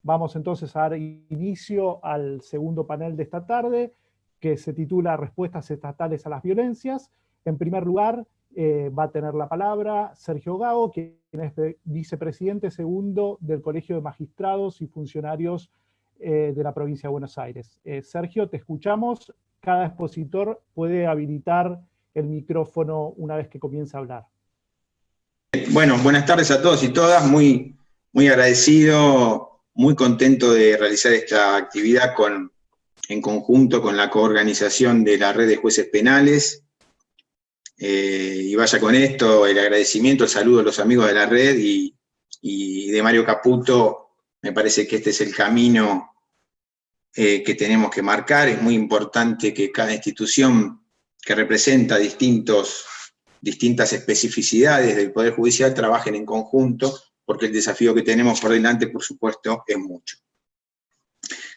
Vamos entonces a dar inicio al segundo panel de esta tarde, que se titula Respuestas estatales a las violencias. En primer lugar, va a tener la palabra Sergio Gago, quien es vicepresidente segundo del Colegio de Magistrados y Funcionarios de la provincia de Buenos Aires. Sergio, te escuchamos. Cada expositor puede habilitar el micrófono una vez que comience a hablar. Bueno, buenas tardes a todos y todas. Muy agradecido, muy contento de realizar esta actividad en conjunto con la coorganización de la Red de Jueces Penales. Y vaya con esto, el agradecimiento, el saludo a los amigos de la red y de Mario Caputo. Me parece que este es el camino que tenemos que marcar. Es muy importante que cada institución que representa distintas especificidades del Poder Judicial trabajen en conjunto, porque el desafío que tenemos por delante, por supuesto, es mucho.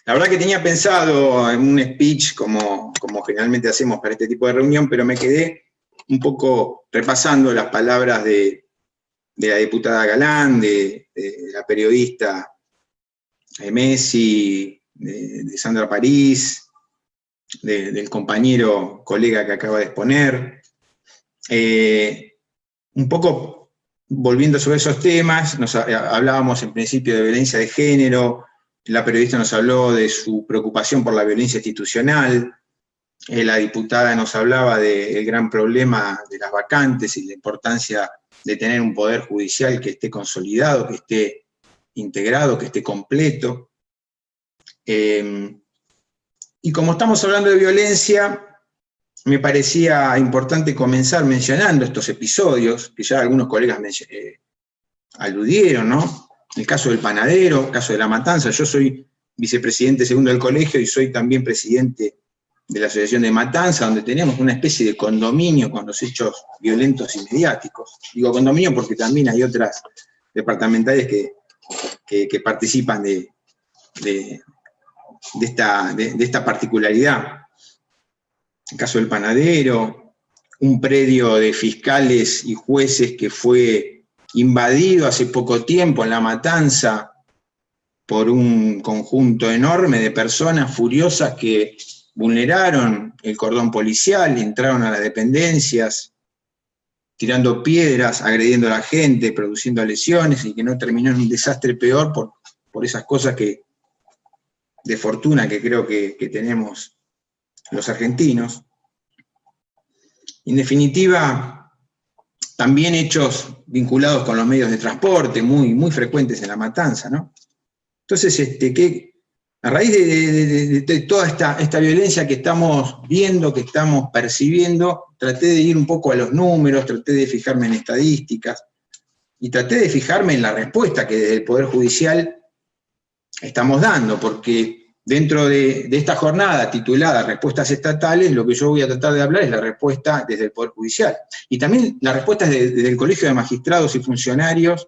La verdad que tenía pensado en un speech, como generalmente hacemos para este tipo de reunión, pero me quedé un poco repasando las palabras de la diputada Galán, de la periodista Messi, de Sandra París, del compañero, colega que acaba de exponer. Un poco volviendo sobre esos temas, hablábamos en principio de violencia de género, la periodista nos habló de su preocupación por la violencia institucional, la diputada nos hablaba del gran problema de las vacantes y la importancia de tener un poder judicial que esté consolidado, que esté integrado, que esté completo. Y como estamos hablando de violencia, me parecía importante comenzar mencionando estos episodios, que ya algunos colegas aludieron, ¿no? El caso del panadero, el caso de La Matanza. Yo soy vicepresidente segundo del colegio y soy también presidente de la Asociación de Matanza, donde tenemos una especie de condominio con los hechos violentos y mediáticos. Digo condominio porque también hay otras departamentales que participan de esta particularidad. El caso del panadero, un predio de fiscales y jueces que fue invadido hace poco tiempo en La Matanza por un conjunto enorme de personas furiosas que vulneraron el cordón policial, entraron a las dependencias, tirando piedras, agrediendo a la gente, produciendo lesiones, y que no terminó en un desastre peor por esas cosas de fortuna que creo que tenemos los argentinos. En definitiva, también hechos vinculados con los medios de transporte, muy frecuentes en La Matanza, ¿no? Entonces, a raíz de toda esta violencia que estamos viendo, que estamos percibiendo, traté de ir un poco a los números, traté de fijarme en estadísticas, y traté de fijarme en la respuesta que desde el Poder Judicial estamos dando, porque dentro de esta jornada titulada Respuestas Estatales, lo que yo voy a tratar de hablar es la respuesta desde el Poder Judicial. Y también la respuesta desde el Colegio de Magistrados y Funcionarios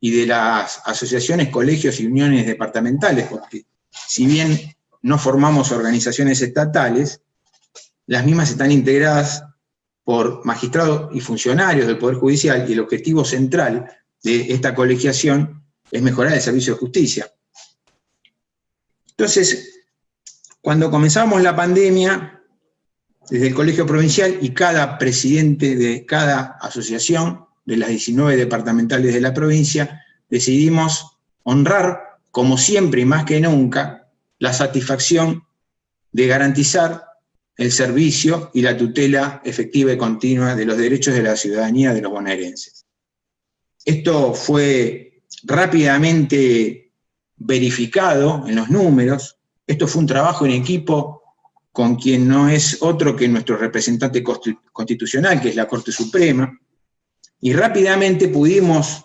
y de las asociaciones, colegios y uniones departamentales, porque si bien no formamos organizaciones estatales, las mismas están integradas por magistrados y funcionarios del Poder Judicial, y el objetivo central de esta colegiación es mejorar el servicio de justicia. Entonces, cuando comenzamos la pandemia, desde el Colegio Provincial y cada presidente de cada asociación de las 19 departamentales de la provincia, decidimos honrar, como siempre y más que nunca, la satisfacción de garantizar el servicio y la tutela efectiva y continua de los derechos de la ciudadanía de los bonaerenses. Esto fue rápidamente verificado en los números. Esto fue un trabajo en equipo con quien no es otro que nuestro representante constitucional, que es la Corte Suprema, y rápidamente pudimos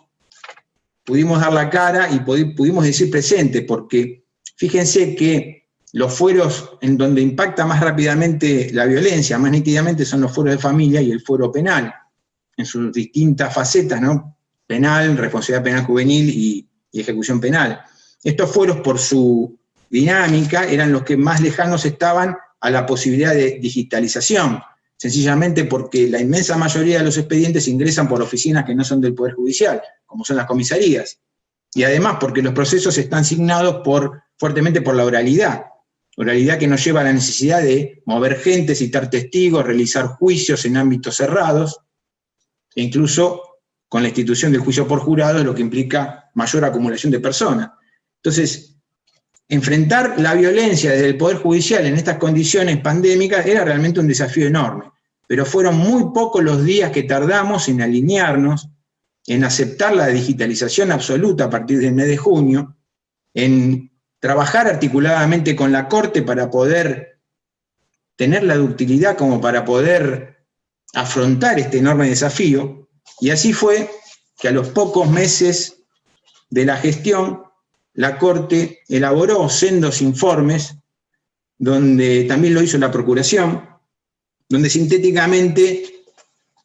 dar la cara y pudimos decir presente, porque fíjense que los fueros en donde impacta más rápidamente la violencia, más nítidamente, son los fueros de familia y el fuero penal, en sus distintas facetas, ¿no? Penal, responsabilidad penal juvenil y ejecución penal. Estos fueros, por su dinámica, eran los que más lejanos estaban a la posibilidad de digitalización, sencillamente porque la inmensa mayoría de los expedientes ingresan por oficinas que no son del Poder Judicial, como son las comisarías. y además porque los procesos están signados fuertemente por la oralidad que nos lleva a la necesidad de mover gente, citar testigos, realizar juicios en ámbitos cerrados, e incluso con la institución del juicio por jurado, lo que implica mayor acumulación de personas. Entonces, enfrentar la violencia desde el Poder Judicial en estas condiciones pandémicas era realmente un desafío enorme, pero fueron muy pocos los días que tardamos en alinearnos, en aceptar la digitalización absoluta a partir del mes de junio, en trabajar articuladamente con la Corte para poder tener la ductilidad como para poder afrontar este enorme desafío, y así fue que a los pocos meses de la gestión, la Corte elaboró sendos informes, donde también lo hizo la Procuración, donde sintéticamente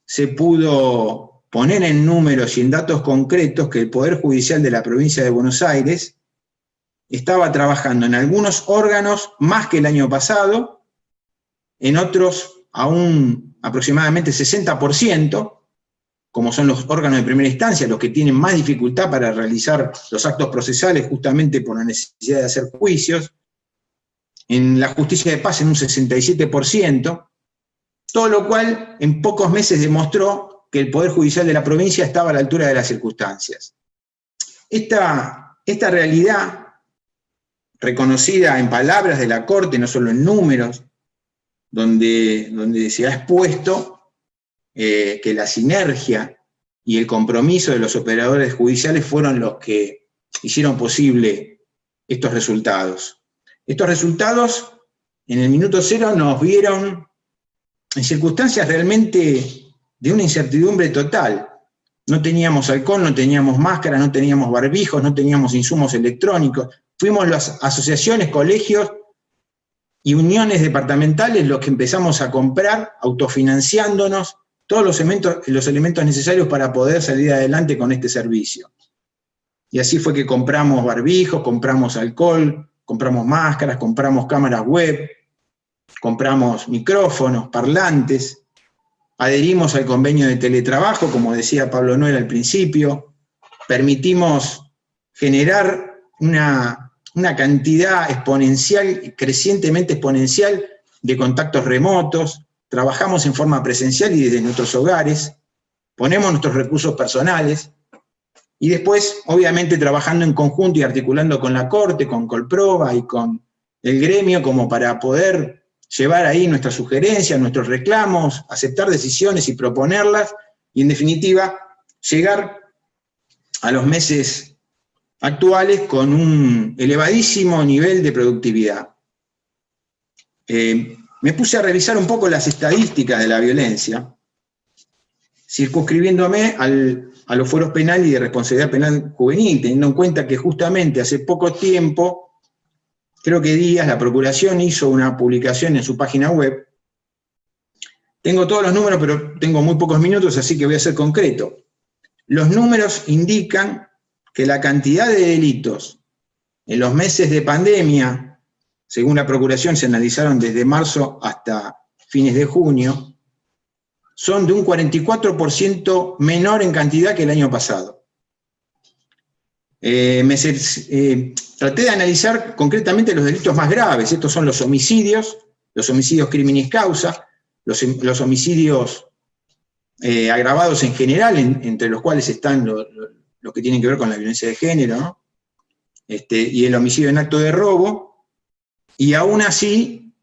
se pudo poner en números y en datos concretos que el Poder Judicial de la provincia de Buenos Aires estaba trabajando en algunos órganos más que el año pasado, en otros aún aproximadamente 60%, como son los órganos de primera instancia, los que tienen más dificultad para realizar los actos procesales justamente por la necesidad de hacer juicios, en la justicia de paz en un 67%, todo lo cual en pocos meses demostró que el Poder Judicial de la provincia estaba a la altura de las circunstancias. Esta realidad, reconocida en palabras de la Corte, no solo en números, donde se ha expuesto que la sinergia y el compromiso de los operadores judiciales fueron los que hicieron posible estos resultados. Estos resultados, en el minuto cero, nos vieron en circunstancias realmente de una incertidumbre total. No teníamos alcohol, no teníamos máscaras, no teníamos barbijos, no teníamos insumos electrónicos. Fuimos las asociaciones, colegios y uniones departamentales los que empezamos a comprar, autofinanciándonos, todos los elementos necesarios para poder salir adelante con este servicio. Y así fue que compramos barbijos, compramos alcohol, compramos máscaras, compramos cámaras web, compramos micrófonos, parlantes, adherimos al convenio de teletrabajo, como decía Pablo Noel al principio, permitimos generar una cantidad exponencial, crecientemente exponencial, de contactos remotos, trabajamos en forma presencial y desde nuestros hogares, ponemos nuestros recursos personales, y después, obviamente, trabajando en conjunto y articulando con la Corte, con Colproba y con el gremio, como para poder llevar ahí nuestras sugerencias, nuestros reclamos, aceptar decisiones y proponerlas, y en definitiva, llegar a los meses actuales con un elevadísimo nivel de productividad. Me puse a revisar un poco las estadísticas de la violencia, circunscribiéndome a los fueros penal y de responsabilidad penal juvenil, teniendo en cuenta que justamente hace poco tiempo, creo que días, la Procuración hizo una publicación en su página web. Tengo todos los números, pero tengo muy pocos minutos, así que voy a ser concreto. Los números indican que la cantidad de delitos en los meses de pandemia, según la Procuración, se analizaron desde marzo hasta fines de junio, son de un 44% menor en cantidad que el año pasado. Traté de analizar concretamente los delitos más graves. Estos son los homicidios criminis causa, los homicidios agravados en general, entre los cuales están los que tienen que ver con la violencia de género, ¿no? Y el homicidio en acto de robo, y aún así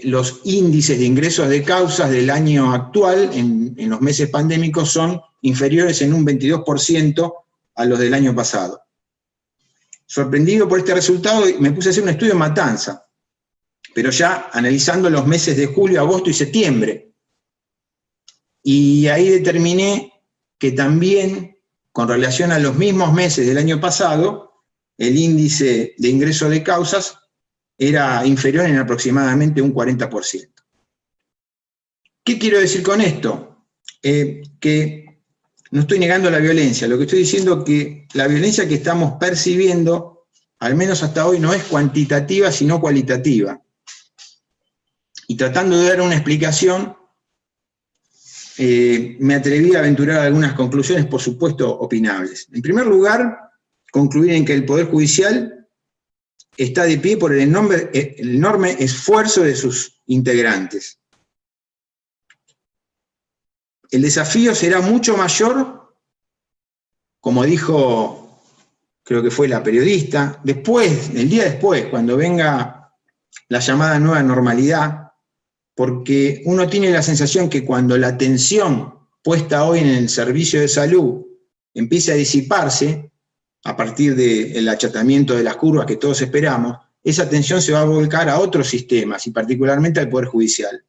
los índices de ingresos de causas del año actual, en los meses pandémicos, son inferiores en un 22% a los del año pasado. Sorprendido por este resultado, me puse a hacer un estudio en Matanza, pero ya analizando los meses de julio, agosto y septiembre. Y ahí determiné que también, con relación a los mismos meses del año pasado, el índice de ingreso de causas era inferior en aproximadamente un 40%. ¿Qué quiero decir con esto? Que no estoy negando la violencia, lo que estoy diciendo es que la violencia que estamos percibiendo, al menos hasta hoy, no es cuantitativa, sino cualitativa. Y tratando de dar una explicación, me atreví a aventurar algunas conclusiones, por supuesto, opinables. En primer lugar, concluir en que el Poder Judicial está de pie por el enorme esfuerzo de sus integrantes. El desafío será mucho mayor, como dijo, creo que fue la periodista, el día después, cuando venga la llamada nueva normalidad, porque uno tiene la sensación que cuando la tensión puesta hoy en el servicio de salud empiece a disiparse, a partir del achatamiento de las curvas que todos esperamos, esa tensión se va a volcar a otros sistemas, y particularmente al Poder Judicial.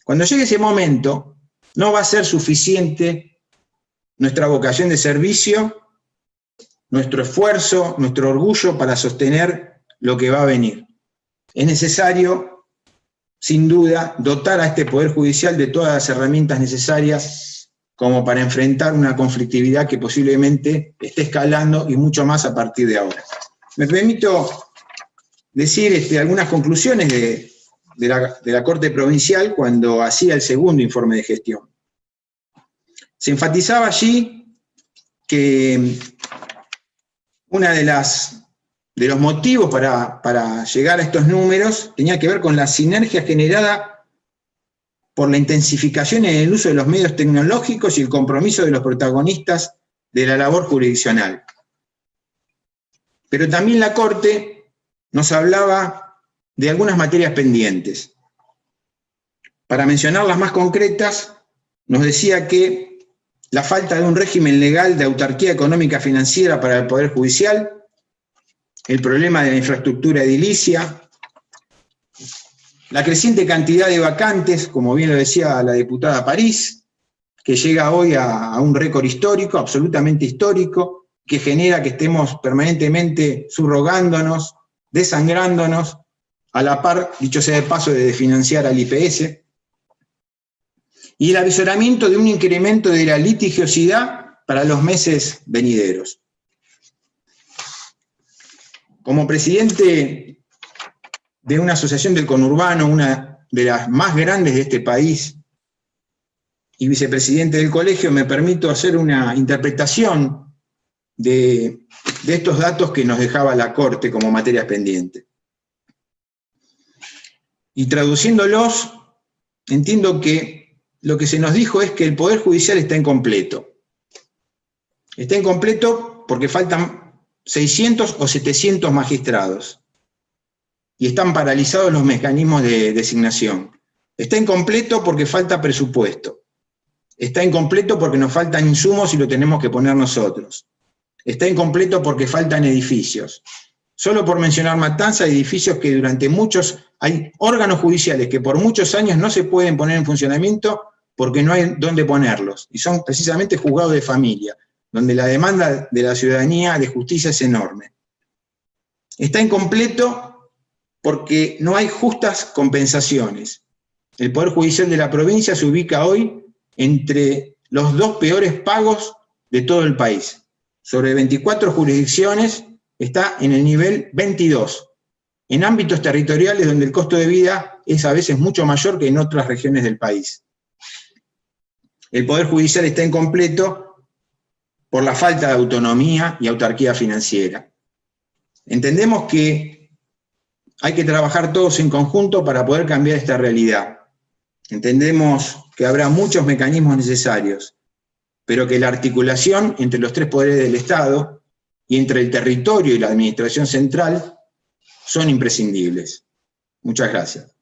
Cuando llegue ese momento, no va a ser suficiente nuestra vocación de servicio, nuestro esfuerzo, nuestro orgullo para sostener lo que va a venir. Es necesario, sin duda, dotar a este Poder Judicial de todas las herramientas necesarias como para enfrentar una conflictividad que posiblemente esté escalando y mucho más a partir de ahora. Me permito decir algunas conclusiones de la Corte Provincial cuando hacía el segundo informe de gestión. Se enfatizaba allí que uno de los motivos para llegar a estos números tenía que ver con la sinergia generada por la intensificación en el uso de los medios tecnológicos y el compromiso de los protagonistas de la labor jurisdiccional. Pero también la Corte nos hablaba de algunas materias pendientes. Para mencionar las más concretas, nos decía que la falta de un régimen legal de autarquía económica financiera para el Poder Judicial, el problema de la infraestructura edilicia, la creciente cantidad de vacantes, como bien lo decía la diputada París, que llega hoy a un récord histórico, absolutamente histórico, que genera que estemos permanentemente subrogándonos, desangrándonos, a la par, dicho sea de paso, de financiar al IPS, y el avisoramiento de un incremento de la litigiosidad para los meses venideros. Como presidente de una asociación del conurbano, una de las más grandes de este país, y vicepresidente del colegio, me permito hacer una interpretación de estos datos que nos dejaba la Corte como materias pendientes. Y traduciéndolos, entiendo que lo que se nos dijo es que el Poder Judicial está incompleto. Está incompleto porque faltan 600 o 700 magistrados y están paralizados los mecanismos de designación. Está incompleto porque falta presupuesto. Está incompleto porque nos faltan insumos y lo tenemos que poner nosotros. Está incompleto porque faltan edificios. Solo por mencionar Matanza, hay edificios que hay órganos judiciales que por muchos años no se pueden poner en funcionamiento porque no hay dónde ponerlos. Y son precisamente juzgados de familia, donde la demanda de la ciudadanía de justicia es enorme. Está incompleto porque no hay justas compensaciones. El Poder Judicial de la provincia se ubica hoy entre los 2 peores pagos de todo el país. Sobre 24 jurisdicciones está en el nivel 22, en ámbitos territoriales donde el costo de vida es a veces mucho mayor que en otras regiones del país. El Poder Judicial está incompleto por la falta de autonomía y autarquía financiera. Entendemos que hay que trabajar todos en conjunto para poder cambiar esta realidad. Entendemos que habrá muchos mecanismos necesarios, pero que la articulación entre los 3 poderes del Estado y entre el territorio y la administración central son imprescindibles. Muchas gracias.